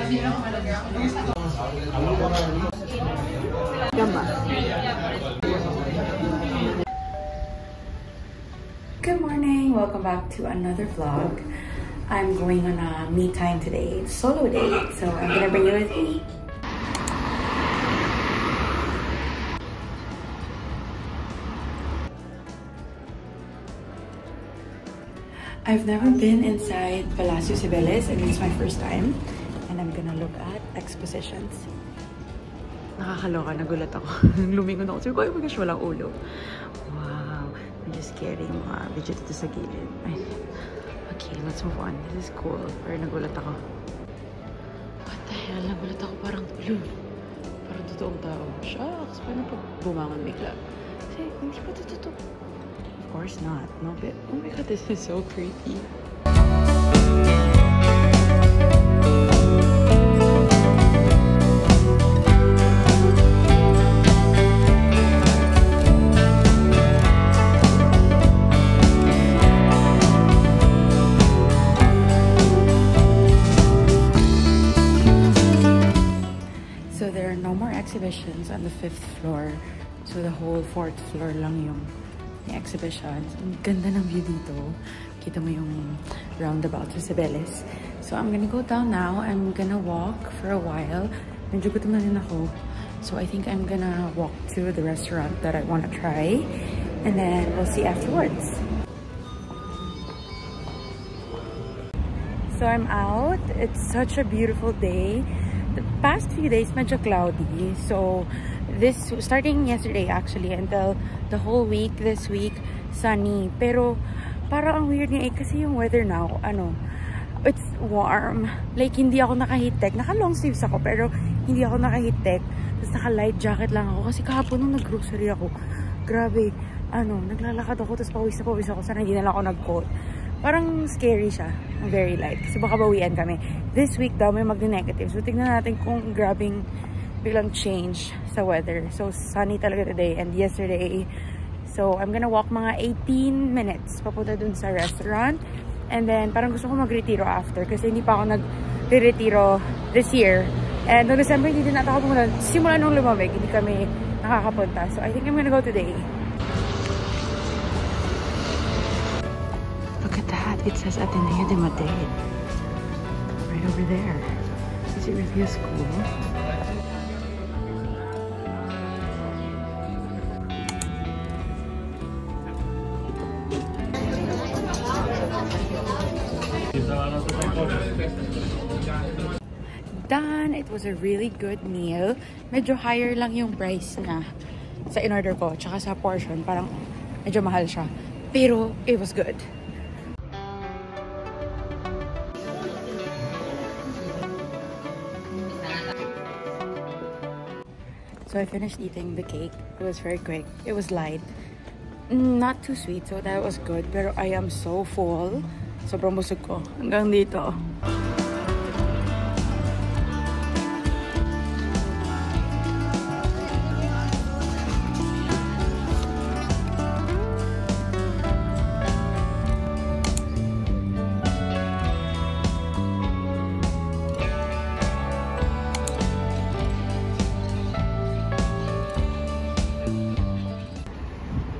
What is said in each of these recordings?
Gamba. Good morning, welcome back to another vlog. I'm going on a me time today, solo date, so I'm gonna bring you with me. I've never been inside Palacio Cibeles and it's my first time. And I'm gonna look at expositions. Nakakaloka, nagulat ako. Lumingon ako. Sabi ko, oh my gosh, walang ulo. Wow. I'm just getting legit dito sa gilid. Ay. Okay, let's move on. This is cool. Pero nagulat ako. What the hell? Nagulat ako parang ulo. Parang totoong tao. Shucks. Paano pag bumangon bigla? Kasi hindi pa ito totoo. Of course not. No, but oh my god, this is so creepy. So there are no more exhibitions on the 5th floor. So the whole 4th floor lang yung exhibitions. Ang ganda ng view dito. Kita mo yung roundabout sa Cibeles. So I'm gonna go down now. I'm gonna walk for a while. Medyo gutom na rin ako. So I think I'm gonna walk to the restaurant that I want to try. And then we'll see afterwards. So I'm out. It's such a beautiful day. The past few days medyo cloudy. So this starting yesterday actually until the whole week this week sunny, pero parang ang weird niya kasi yung weather now it's warm, like hindi ako naka-heat-tech, naka long sleeves ako pero hindi ako naka-heat-tech, tapos naka light jacket lang ako kasi kahapon nung nag-grocery ako, grabe naglalakad ako tapos pawis ako, sana hindi na lang ako nag-coat. Parang scary siya, very light kasi baka bawian kami this week daw, may mag-negative, so tignan natin kung grabing biglang change sa weather. So sunny talaga today and yesterday. So I'm gonna walk mga 18 minutes papunta dun sa restaurant. And then parang gusto ko mag-retiro after kasi hindi pa ako nag-retiro this year. And noong December hindi din natin ako pumunta. Simula nung lumamig, hindi kami nakakapunta. So I think I'm gonna go today. Look at that. It says Ateneo de Madrid. Right over there. Is it really a school? Done. It was a really good meal. Medyo higher lang yung price na sa in-order ko, tsaka sa portion. Parang medyo mahal siya. Pero it was good. So I finished eating the cake. It was very quick. It was light. Not too sweet, so that was good. Pero I am so full. Sobrang busog ko. Hanggang dito.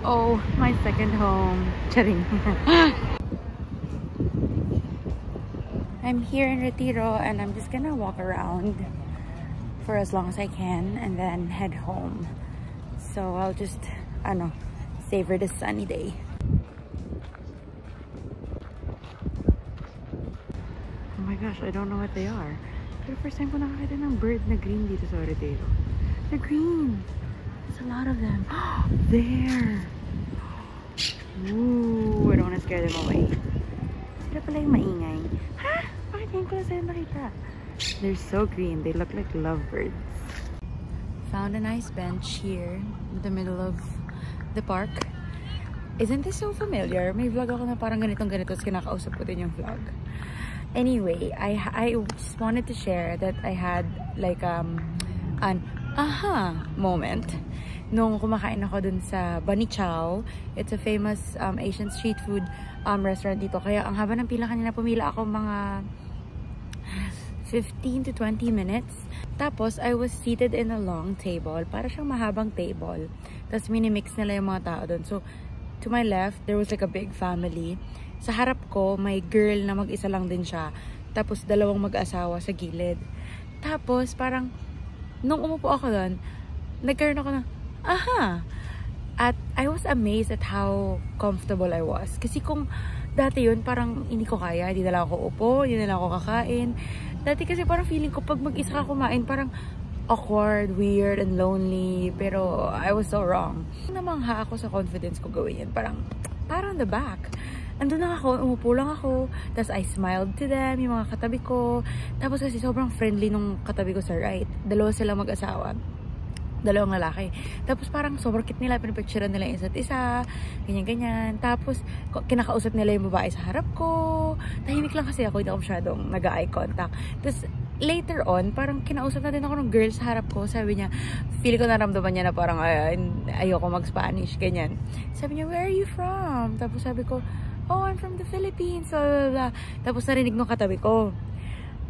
Oh, my second home. Charing. I'm here in Retiro and I'm just gonna walk around for as long as I can and then head home. So I'll just, savor this sunny day. Oh my gosh, I don't know what they are. Pero first time ko nakakita ng bird na green dito sa Retiro. They're green. There's a lot of them. There. Ooh, I don't want to scare them away. Sila pala yung maingay. Ha? Bakit ngayon ko lang sa'yo nakita? They're so green. They look like lovebirds. Found a nice bench here in the middle of the park. Isn't this so familiar? May vlog ako na parang ganitong-ganito, tapos kinakausap ko din yung vlog. Anyway, I just wanted to share that I had like an aha moment nung kumakain ako dun sa Bunny Chow. It's a famous Asian street food restaurant dito. Kaya ang haba ng pila kanina, pumila ako mga 15 to 20 minutes. Tapos, I was seated in a long table. Para siyang mahabang table. Tapos, minimix nila yung mga tao doon. So, to my left, there was like a big family. Sa harap ko, may girl na mag-isa lang din siya. Tapos, dalawang mag-asawa sa gilid. Tapos, parang, nung umupo ako doon, nagkaroon ako ng, aha! At I was amazed at how comfortable I was. Kasi kung dati yun, parang hindi ko kaya. Hindi na lang ako upo, hindi na lang ako kakain. Dati kasi parang feeling ko pag mag-isa ka kumain, parang awkward, weird, and lonely. Pero I was so wrong. Namangha ako sa confidence ko gawin yan. Parang on the back. Andun lang ako, umupo lang ako. Tapos I smiled to them, yung mga katabi ko. Tapos kasi sobrang friendly nung katabi ko sa right. Dalawa sila mag-asawa. Dalawang lalaki. Tapos parang sobrang cute nila, pinipicturean nila yung isa't isa, ganyan-ganyan. Tapos kinakausap nila yung babae sa harap ko. Tahimik lang kasi ako, hindi ako masyadong nag-eye contact. Tapos later on, parang kinausap na din ako ng girl sa harap ko. Sabi niya, feel ko naramdaman niya na parang ayoko mag-Spanish, ganyan. Sabi niya, where are you from? Tapos sabi ko, oh, I'm from the Philippines. Blah, blah, blah. Tapos narinig nung katabi ko.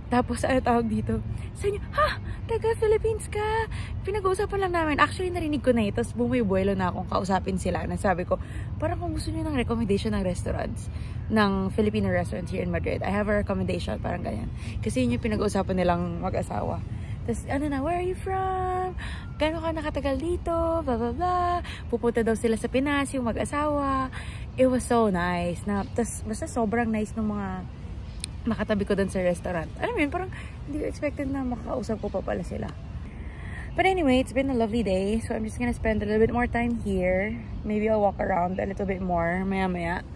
Tapos, ano tawag dito? Sabi niya, ha? Taga Philippines ka? Pinag-uusapan lang namin. Actually, narinig ko na ito. Tapos, bumuibuelo na akong kausapin sila. Nasabi ko, parang kung gusto niyo ng recommendation ng restaurants, ng Filipino restaurants here in Madrid, I have a recommendation, parang ganyan. Kasi yun yung pinag-uusapan nilang mag-asawa. Tapos, ano na, where are you from? Gano'n ka nakatagal dito? Blah, blah, blah. Pupunta daw sila sa Pinas, yung mag-asawa. It was so nice. Tapos, basta sobrang nice ng mga nakatabi ko dun sa restaurant. Alam mo yun, parang hindi ko expected na makakausap ko pa pala sila. But anyway, it's been a lovely day. So I'm just gonna spend a little bit more time here. Maybe I'll walk around a little bit more maya-maya.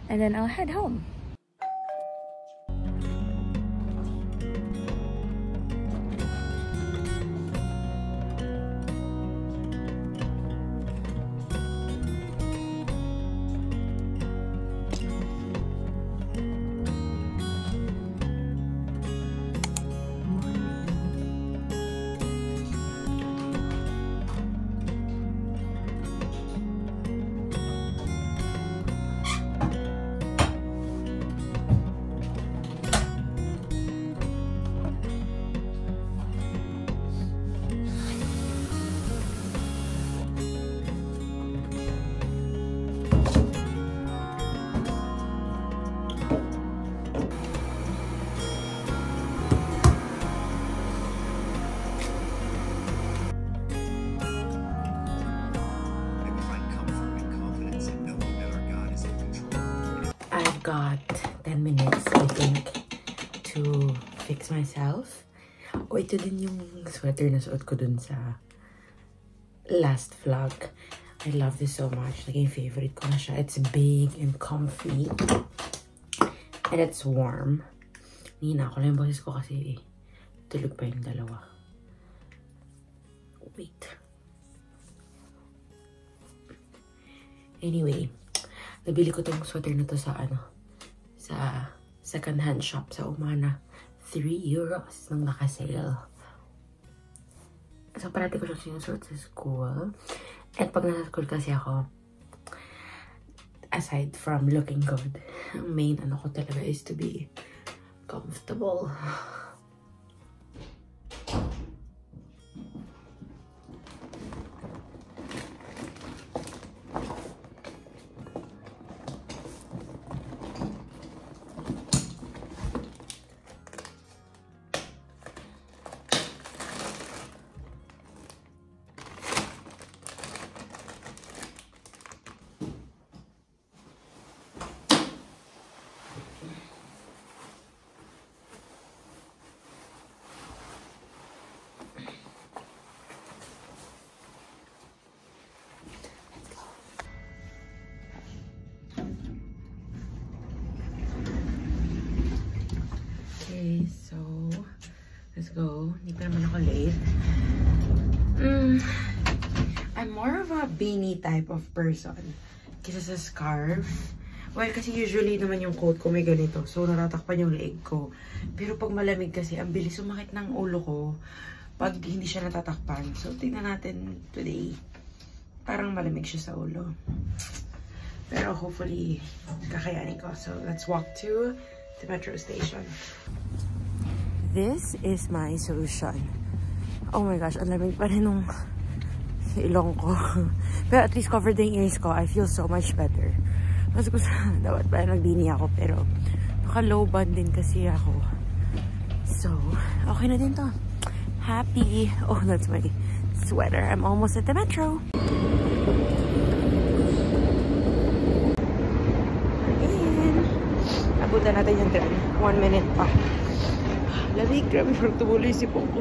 And then I'll head home. I've got 10 minutes, I think, to fix myself. O, ito din yung sweater na suot ko dun sa last vlog. I love this so much. Naging favorite ko na siya. It's big and comfy. And it's warm. Nina ko lang yung boses ko kasi tulog pa yung dalawa. Wait. Anyway, nabili ko tong sweater na to sa sa second-hand shop sa Umana. 3 euros nang naka-sale. So, parati ko siya sinusuot sa school. At pag nasa school kasi ako, aside from looking good, ang main ano ko talaga is to be comfortable. Okay, so let's go. Hindi pa naman ako late. I'm more of a beanie type of person kaysa sa scarf. Well, kasi usually naman yung coat ko may ganito. So, natatakpan yung leg ko. Pero pag malamig kasi, ang bilis sumakit ng ulo ko pag hindi siya natatakpan. So, tingnan natin today. Parang malamig siya sa ulo. Pero hopefully, kakayanin ko. So, let's walk to the metro station. this is my solution. Oh my gosh, ang lamig pa rin nung ilong ko. Pero at least covered yung ears ko. I feel so much better. Mas gusto, dapat pa nagdini ako, pero naka-low band din kasi ako. So, okay na din to. Happy. Oh, that's my sweater. I'm almost at the metro. Abutan natin yung tren. 1 minute pa. Lamig. Grabe, parang tumuloy si Poco.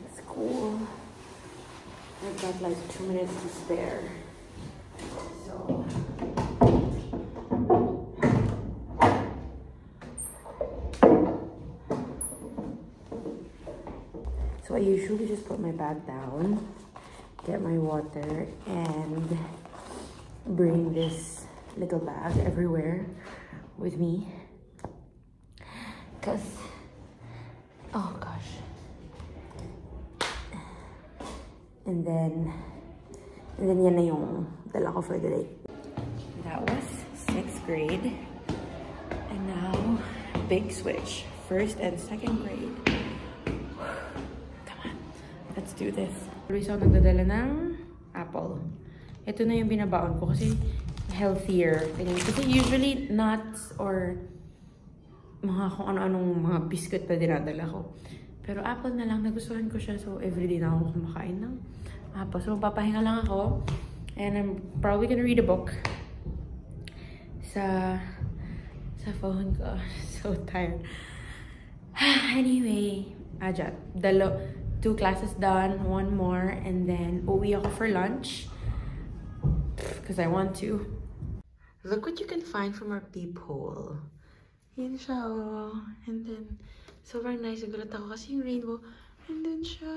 It's cool. I've got like 2 minutes to spare. So I usually just put my bag down, get my water, and bring this little bag everywhere with me. Cause, oh gosh. And then yan na yung dala ko for the day. That was 6th grade. And now, big switch. 1st and 2nd grade. Come on, let's do this. Luis ako nagdadala ng apple. Ito na yung binabaon ko kasi healthier. Kasi usually nuts or mga kung ano-anong mga biscuit na dinadala ko. Pero apple na lang, nagustuhan ko siya. So, everyday na ako kumakain ng apple. So, magpapahinga lang ako. And I'm probably gonna read a book sa phone ko. So tired. Anyway, ajat. 2 classes done, 1 more, and then uwi ako for lunch. Because I want to. Look what you can find from our peephole. Yan siya, oh. And then, sobrang nice. Nagulat ako kasi yung rainbow. And then siya.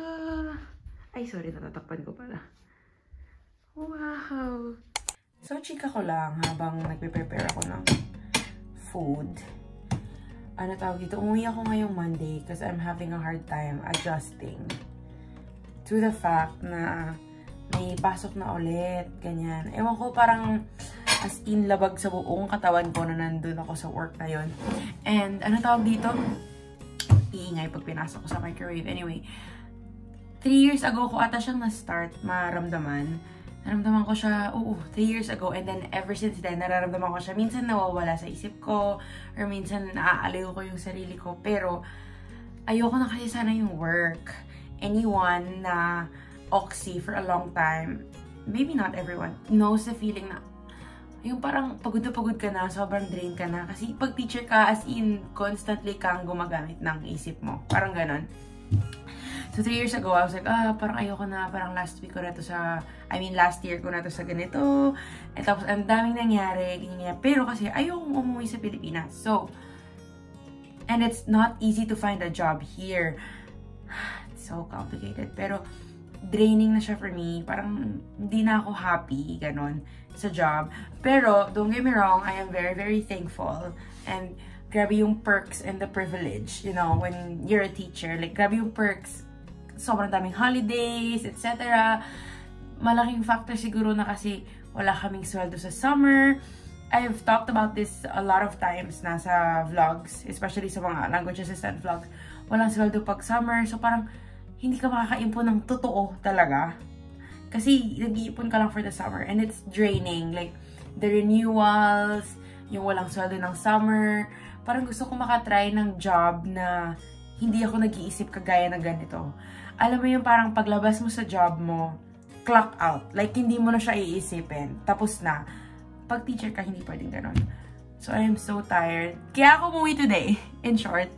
Ay, sorry. Natatakpan ko pala. Wow. So, chika ko lang habang nagpe-prepare ako ng food. Ano tawag dito? Umuwi ako ngayong Monday because I'm having a hard time adjusting to the fact na may pasok na ulit. Ganyan. Ewan ko, parang as in labag sa buong katawan ko na nandun ako sa work na yun. And ano tawag dito? Iingay pag pinasok ko sa microwave. Anyway, 3 years ago ko ata siyang na-start maramdaman. Naramdaman ko siya, 3 years ago. And then ever since then, nararamdaman ko siya. Minsan nawawala sa isip ko. Or minsan naaaliw ko yung sarili ko. Pero ayoko na kasi sana yung work. Anyone na oxy for a long time, maybe not everyone, knows the feeling na yung parang pagod na pagod ka na, sobrang drain ka na. Kasi pag teacher ka, as in, constantly kang gumagamit ng isip mo. Parang ganon. So, 3 years ago, I was like, parang ayoko na, parang last week ko na to sa, last year ko na to sa ganito. At tapos, ang daming nangyari, ganyan. Pero kasi, ayokong umuwi sa Pilipinas. So, and it's not easy to find a job here. It's so complicated. Pero, draining na siya for me. Parang, hindi na ako happy, ganon, sa job. Pero, don't get me wrong, I am very, very thankful. And, grabe yung perks and the privilege, you know, when you're a teacher. Like, grabe yung perks. Sobrang daming holidays, etc. Malaking factor siguro na kasi wala kaming sweldo sa summer. I've talked about this a lot of times na sa vlogs, especially sa mga language assistant vlogs. Walang sweldo pag summer. So, parang, hindi ka makaka-impon ng totoo talaga. Kasi nag-iipon ka lang for the summer and it's draining. Like, the renewals, yung walang sweldo ng summer. Parang gusto ko makatry ng job na hindi ako nag-iisip kagaya ng ganito. Alam mo yung parang paglabas mo sa job mo, clock out. Like, hindi mo na siya iisipin. Tapos na. Pag teacher ka, hindi pwedeng ganon. So, I am so tired. Kaya ako umuwi today. In short,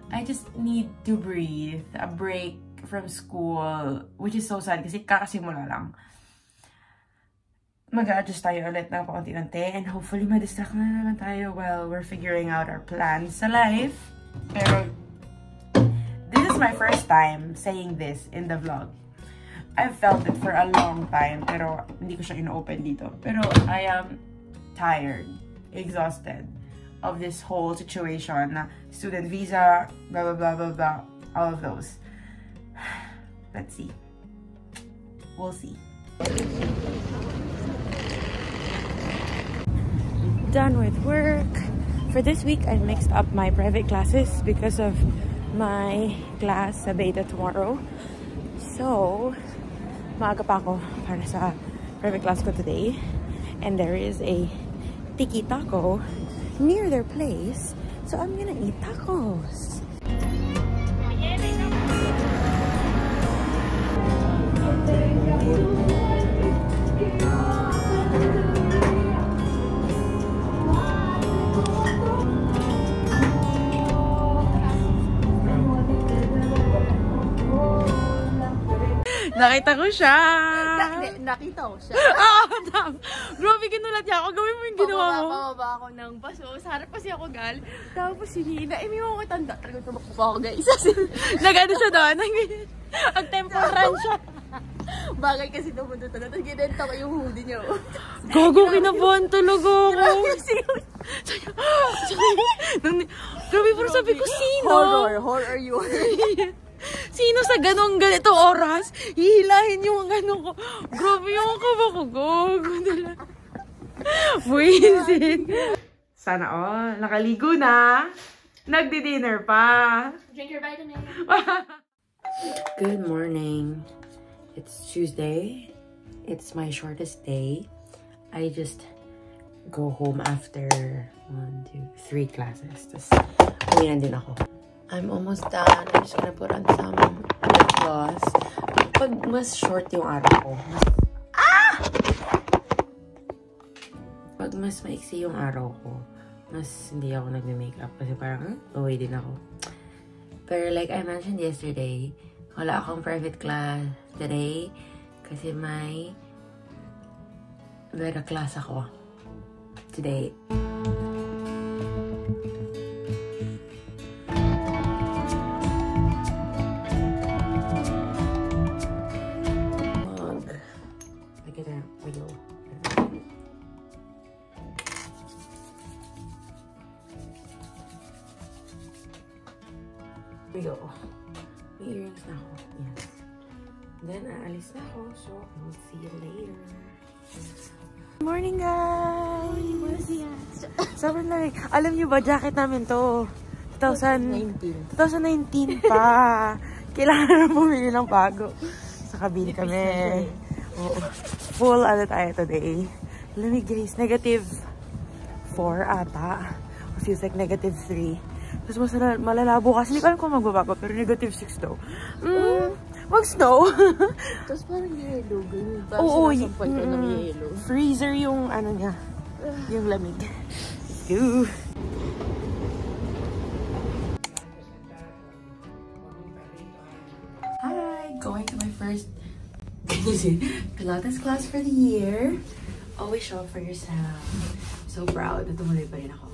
I just need to breathe. A break from school, which is so sad kasi kakasimula lang. Mag-a-adjust tayo ulit ng paunti-unti and hopefully ma-distract na naman tayo while we're figuring out our plans sa life. Pero, this is my first time saying this in the vlog. I've felt it for a long time, pero hindi ko siya ino-open dito. Pero I am tired, exhausted of this whole situation na student visa, blah, blah, blah, blah, blah, all of those. Let's see. We'll see. Done with work. For this week, I mixed up my private classes because of my class sa beta tomorrow. So, maaga pa ako para sa private class ko today. And there is a Tiki Taco near their place. So, I'm gonna eat tacos. Nakita ko siya! Nakita ko siya. Grabe, ginulat niya ako. Gawin mo yung ginawa mo. Pababa ako ng baso. Sa harap kasi ako gal. Tapos sinina. May mga tanda. Talagang tumakbo pa ako, guys. Nag-ano siya doon? Ang temple run siya. Bagay kasi tumunod na. Tapos ginenta ko yung hoodie niya. Gago, kinabahan talaga ako. Grabe, pero sabi ko, sino? Horror yun. Sino sa ganitong oras, hihilahin yung ganun ko. Grabe yung kaba ko. Gago talaga. Buisit. Sana all. Nakaligo na. Nagdi-dinner pa. Drink your vitamin. Good morning. It's Tuesday. It's my shortest day. I just go home after 1, 2, 3 classes. Tapos, uwi na din ako. I'm almost done. I'm just gonna put on some lip gloss. Pag mas short yung araw ko, pag mas maiksi yung araw ko, mas hindi ako nagme-makeup kasi parang, away din ako. Pero like I mentioned yesterday, wala akong private class today kasi may beta class ako today. We go. May earrings na ako. Yes. Then, aalis na ako. So, we'll see you later. Good morning, guys! Sobrang lamig. Alam niyo ba, jacket namin to. 2019 pa. Kailangan na bumili ng bago. Sa kabili kami. Oo. Full tayo today. Lamig, guys. -4 ata. It feels like -3. Tapos malalabo kasi. Hindi ko alam kung magbabago. Pero -6 daw. Mag-snow. Tapos parang yellow. Ganyan. Oo. Sampal ko ng yellow. Freezer yung ano niya. Yung lamig. Let's go. Hi! Going to my first Pilates class for the year. Always show up for yourself. So proud na tumuloy pa rin ako.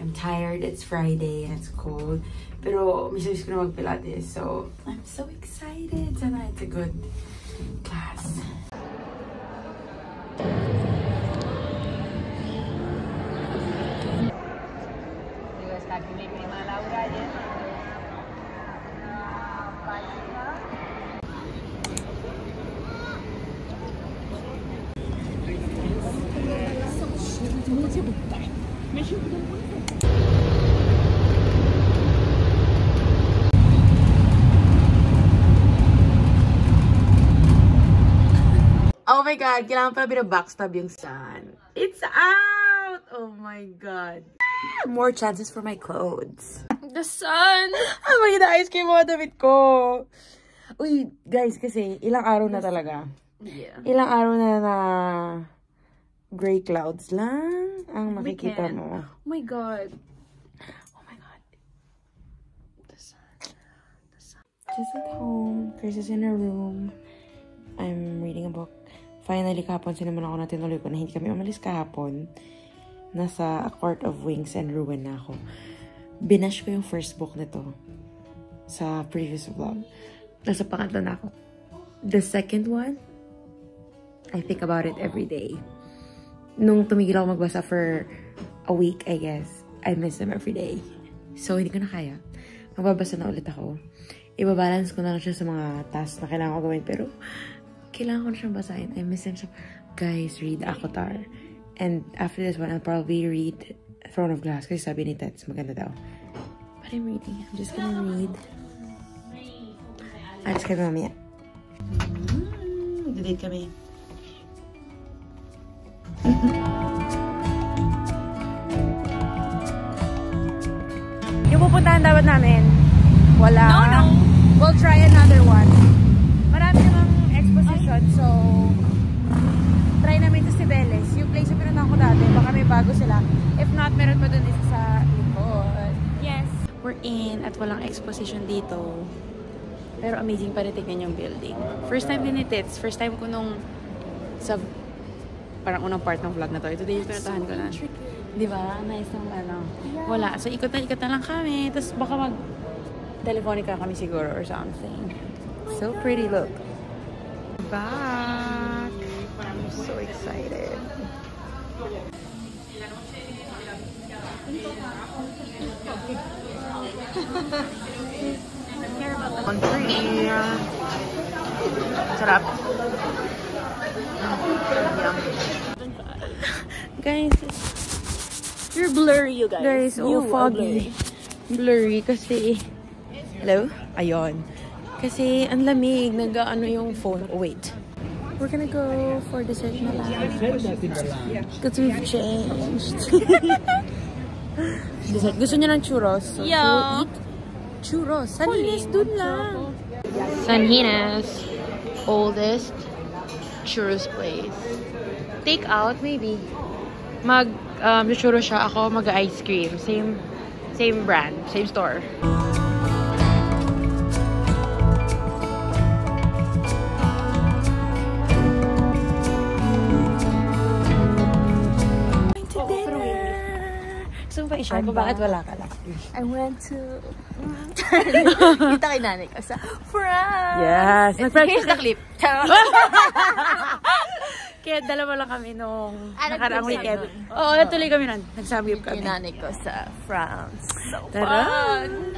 I'm tired, it's Friday, and it's cold. Pero, miss ko na mag-Pilates. So, I'm so excited. Sana it's a good class. Oh my God, kailangan pala binabackstab yung sun. It's out! Oh my God. More chances for my clothes. The sun! Ang maganda ice cream mga damit ko. Uy, guys, kasi ilang araw na talaga. Yeah. Ilang araw na gray clouds lang ang makikita mo. Oh my God. Oh my God. The sun. The sun. Just at home. Chris is in her room. I'm reading a book. Finally, kahapon sinaman ako na tinuloy ko na hindi kami umalis kahapon. Nasa A Court of Wings and Ruin na ako. Binash ko yung first book nito sa previous vlog. Nasa pangatlo na ako. The second one, I think about it every day. Nung tumigil ako magbasa for a week, I guess, I miss them every day. So, hindi ko na kaya. Magbabasa na ulit ako. Ibabalance ko na lang siya sa mga tasks na kailangan ko gawin. Pero, kailangan ko na siyang basahin. I miss them siya. Guys, read Avatar. And after this one, I'll probably read Throne of Glass kasi sabi ni Tets maganda daw. But I'm reading. I'm just gonna read. Alis kami mamaya. Mag-date kami. Yung pupuntahan dapat namin, wala. No. We'll try another one. Marami namang exposition, so try namin to si Veles. Yung place yung pinuntahan ko dati, baka may bago sila. If not, meron pa dun isa sa likod. Yes. We're in at walang exposition dito. Pero amazing pa rin tignan yung building. First time din ni Tits. First time ko nung sa parang unang part ng vlog na to. Today yung pinuntahan ko na. Di ba? Nice ng ano. Wala. So ikot na lang kami. Tapos baka mag-telefonica kami siguro or something. So pretty, look. Back. I'm so excited. Country. Sarap. Guys, You're blurry, you guys. guys, You foggy. Blurry kasi... Hello? Ayun. Kasi ang lamig. Nag-ano yung phone. Oh, wait. We're gonna go for dessert na lang. Because we've changed. Dessert. Gusto niya ng churros. So Yeah. we'll eat churros. Sanines dun lang. Sanhina's oldest churros place. Take out, maybe. Churros siya. Ako mag-ice cream. Same brand. Same store. Gusto mo pa i-share kung bakit wala ka last week? I went to... Kita kay nanay ko sa France! Yes! Here's the clip. Kaya dalawa lang kami nung nakaraang nagtuloy weekend. nun. Oo, natuloy kami nun. Nagsabib kami. Yung nanay ko sa France. So Tara! fun!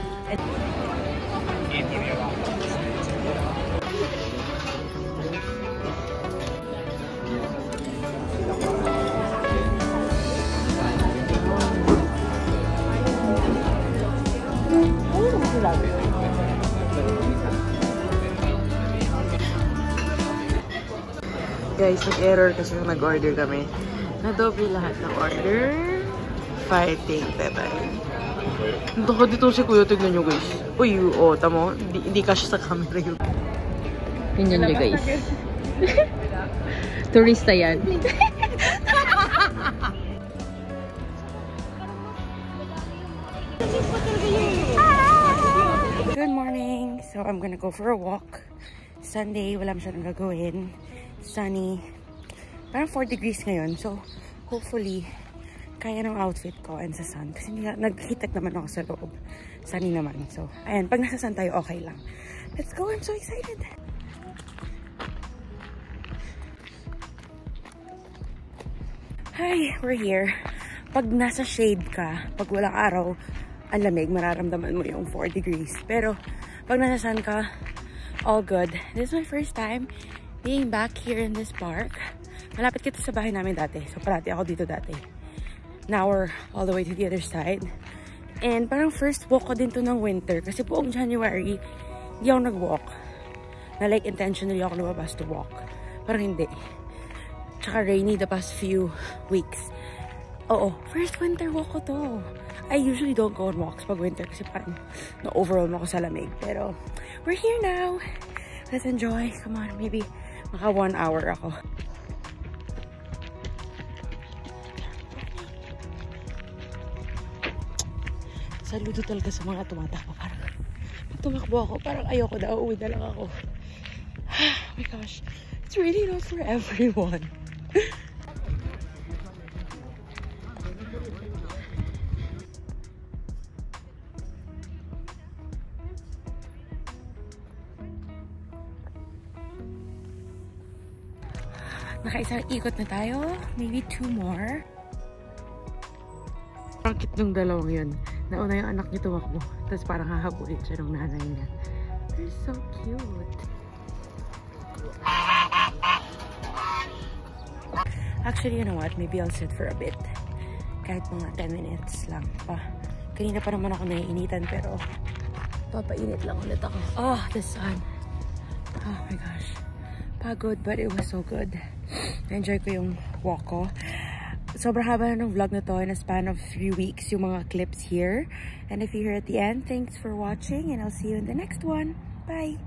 Guys, nag-error kasi nung nag-order kami. Nadoble lahat ng order. Fighting, tetay. Naka dito si Kuya, tignan nyo guys. Uy, tamo. Hindi kasya sa camera yun. Ganyan nyo guys. Turista yan. Good morning! So, I'm gonna go for a walk. Sunday, wala masyadong gagawin. Sunny. Parang 4 degrees ngayon. So, hopefully, kaya ng outfit ko and sa sun. Kasi nag-heat naman ako sa loob. Sunny naman. So, ayan. Pag nasa sun tayo, okay lang. Let's go! I'm so excited! Hi! We're here. Pag nasa shade ka, pag walang araw, ang lamig, mararamdaman mo yung 4 degrees. Pero, pag nasa sun ka, all good. This is my first time being back here in this park. Malapit kita sa bahay namin dati. So, parati ako dito dati. Now, we're all the way to the other side. And parang first walk ko din to ng winter. Kasi buong January, hindi ako nag-walk. Na like, intentionally ako lumabas to walk. Parang hindi. Tsaka rainy the past few weeks. Oo, first winter walk ko to. I usually don't go on walks pag winter kasi parang na-overwhelm ako sa lamig. Pero, we're here now. Let's enjoy. Come on, maybe maka 1 hour ako. Saludo talaga sa mga tumatakbo. Parang pag tumakbo ako, parang ayoko na. Uuwi na lang ako. Oh my gosh. It's really not for everyone. Nakaisang ikot na tayo. Maybe 2 more. Ang cute nung dalawang yun. Nauna yung anak niya tumakbo. Tapos parang hahabulin siya ng nanay niya. They're so cute. Actually, you know what? Maybe I'll sit for a bit. Kahit mga 10 minutes lang pa. Kanina pa naman ako naiinitan pero papainit lang ulit ako. Oh, the sun. Oh my gosh. Pagod but it was so good. Na-enjoy ko yung walk ko. Sobrang haba ng vlog na to in a span of 3 weeks yung mga clips here. And if you're here at the end, thanks for watching and I'll see you in the next one. Bye!